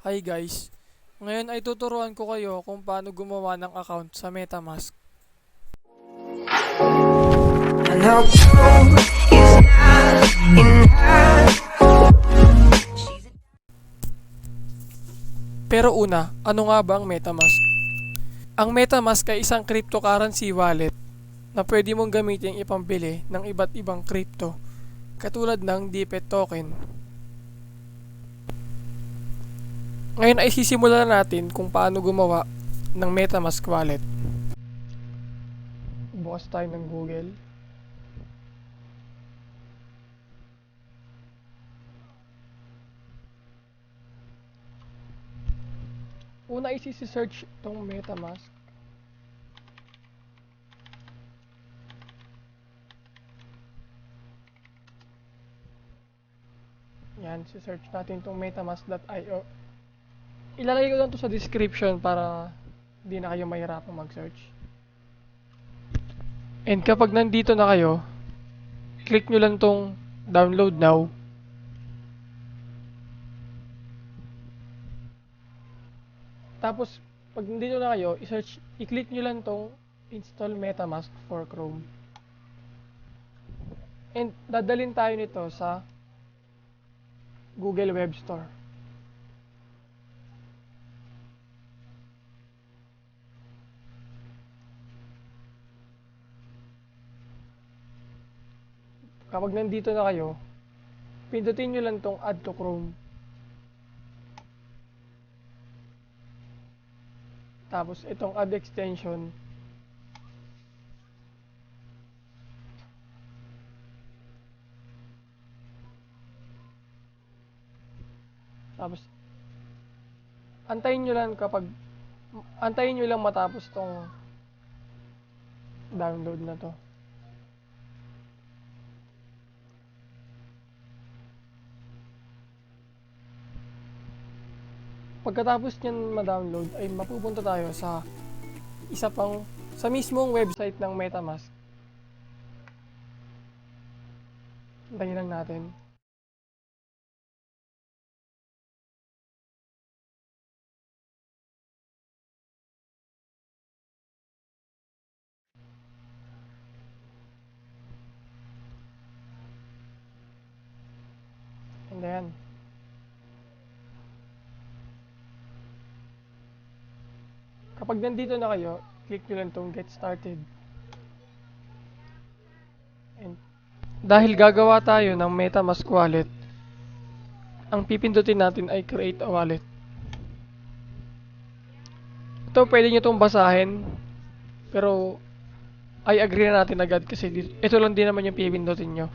Hi guys, ngayon ay tuturuan ko kayo kung paano gumawa ng account sa MetaMask. And how cold is not enough. Pero una, ano nga ba ang MetaMask? Ang MetaMask ay isang cryptocurrency wallet na pwede mong gamitin ipambili ng iba't ibang crypto katulad ng DPET token. Ngayon ay sisimulan natin kung paano gumawa ng MetaMask wallet. Bukas tayo ng Google. Una ay search itong MetaMask. Yan, search natin itong metamask.io. Ilalagay ko lang to sa description para hindi na kayo mahirapang mag-search. And kapag nandito na kayo, click nyo lang tong download now. Tapos, pag nandito na kayo, i-click nyo lang tong install MetaMask for Chrome. And dadalhin tayo nito sa Google Web Store. Kapag nandito na kayo, pindutin nyo lang tong add to Chrome. Tapos itong add extension. Tapos antayin nyo lang matapos tong download na to. Pagkatapos nyan ma-download ay mapupunta tayo sa sa mismong website ng MetaMask. Antayin lang natin. And then, kapag nandito na kayo, click nyo lang tong get started. And dahil gagawa tayo ng MetaMask wallet, ang pipindutin natin ay create a wallet. Ito pwede nyo itong basahin, pero I agree na natin agad kasi ito lang din naman yung pipindutin nyo.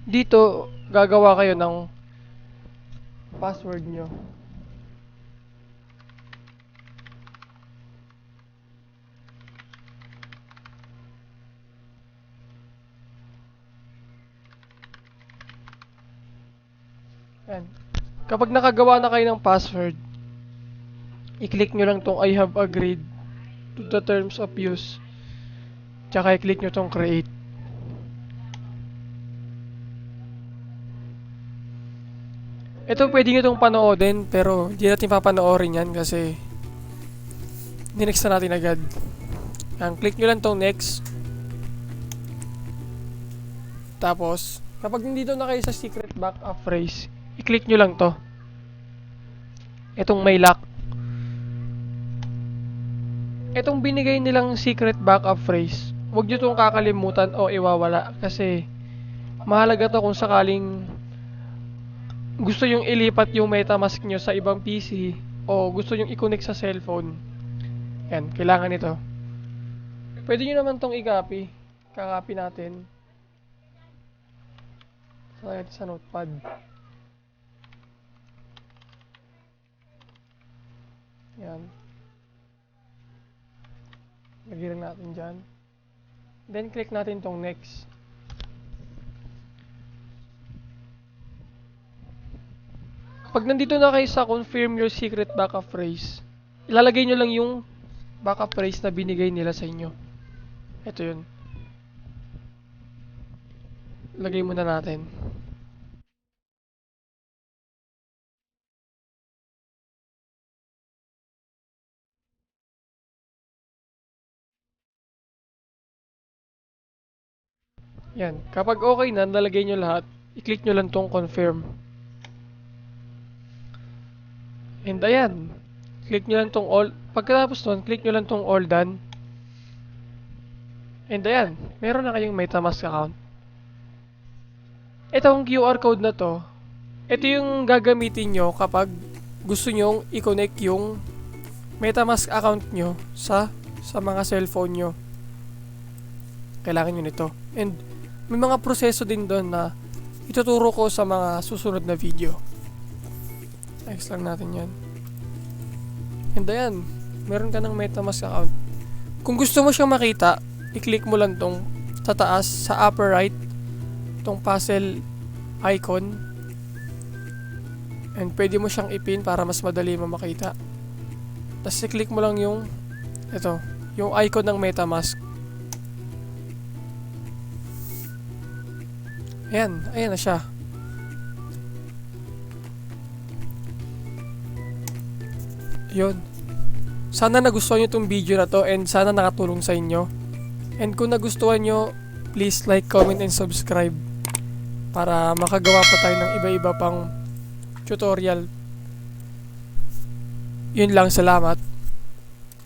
Dito, gagawa kayo ng password nyo. Yan. Kapag nakagawa na kayo ng password, i-click nyo lang tong I have agreed to the terms of use. Tsaka i-click nyo tong create. Ito pwede nyo itong panoodin pero hindi natin papanoorin yan kasi ninext na natin agad. Yan, click nyo lang tong next. Tapos, kapag nandito na kayo sa secret backup phrase, i-click nyo lang to. Itong may lock. Itong binigay nilang secret backup phrase, huwag nyo itong kakalimutan o iwawala kasi mahalaga to kung sakaling gusto yung ilipat yung MetaMask nyo sa ibang PC o gusto yung i-connect sa cellphone. Yan, kailangan ito. Pwede nyo naman tong i-copy. Kakopy natin. Sa notepad. Yan. Lagyan lang natin dyan. Then click natin tong next. Pag nandito na kayo sa confirm your secret backup phrase, ilalagay nyo lang yung backup phrase na binigay nila sa inyo. Ito yun. Lagay muna natin. Yan. Kapag okay na, nalagay nyo lahat, i-click nyo lang tong confirm. And ayan. Click nyo lang tong all. Pagkatapos nun, click nyo lang tong all done. And ayan. Meron na kayong MetaMask account. Itong QR code na to, ito yung gagamitin nyo kapag gusto nyong i-connect yung MetaMask account nyo sa mga cellphone nyo. Kailangan nyo nito. And may mga proseso din doon na ituturo ko sa mga susunod na video. Next lang natin yan. And ayan, meron ka ng MetaMask account. Kung gusto mo siyang makita, i-click mo lang tong sa taas, sa upper right, tong puzzle icon. And pwede mo siyang ipin para mas madali mo makita. Tapos i-click mo lang yung ito, yung icon ng MetaMask. Ayan, ayan na siya. Yun. Sana nagustuhan nyo itong video na to and sana nakatulong sa inyo. And kung nagustuhan nyo, please like, comment, and subscribe para makagawa pa tayo ng iba-iba pang tutorial. Yun lang, salamat.